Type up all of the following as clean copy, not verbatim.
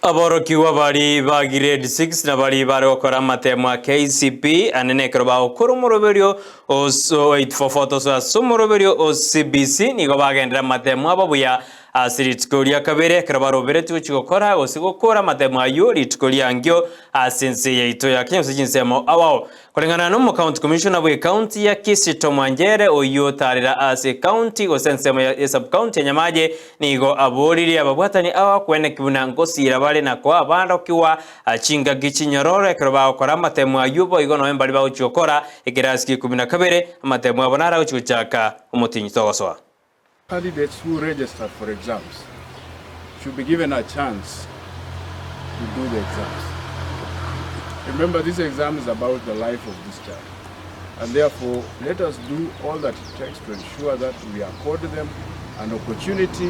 aborokiwa bari ba grade 6 na bari bari gukora amatemo ya KCP anene kroba okuru muroberio oso 844 so asumuroberio o CBC nigo bagendera amatemo ababuya asiritsikoria kabere kroba robere tuchigokora osigokora amatemo ayo ritikoria ngyo asense yaito ya Kenya sijinsemo awao kulingana no county commissioner we county ya Kisii Tomwanjere oyo tarira ase county osensemo ya sub county nyamaje nigo aboriri ababwatani awa kwene kibuna ngosira bale na kwa bando kiwa achinga gichinyorore kroba okora amatemo ayubo igo no embali ba uchokora ikirasiki 12 amatemo abonara uchuchaka umutinyi togoswa. Candidates who registered for exams should be given a chance to do the exams. Remember, this exam is about the life of this child, and therefore let us do all that it takes to ensure that we accord them an opportunity,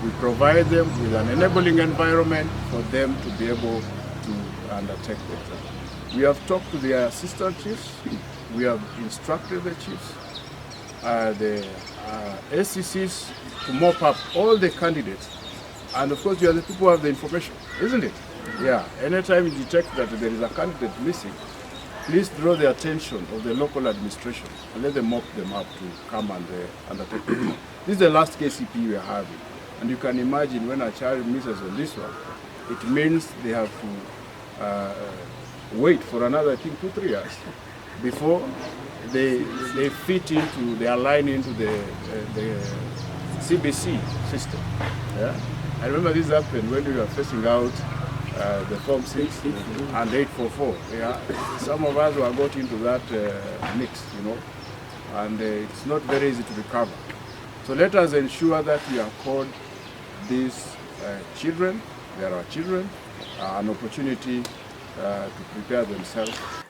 we provide them with an enabling environment for them to be able to undertake the exam. We have talked to the assistant chiefs, we have instructed the chiefs, the SCCs to mop up all the candidates, and of course you are the people who have the information, isn't it? Yeah, anytime you detect that there is a candidate missing, please draw the attention of the local administration and let them mop them up to come and undertake it. This is the last KCP we are having, and you can imagine when a child misses on this one, it means they have to wait for another, I think, 2-3 years before they fit into, they align into the CBC system. Yeah? I remember this happened when we were facing out the Form 6 and 844. Yeah? Some of us were got into that mix, you know, and it's not very easy to recover. So let us ensure that we accord these children, they are our children, an opportunity to prepare themselves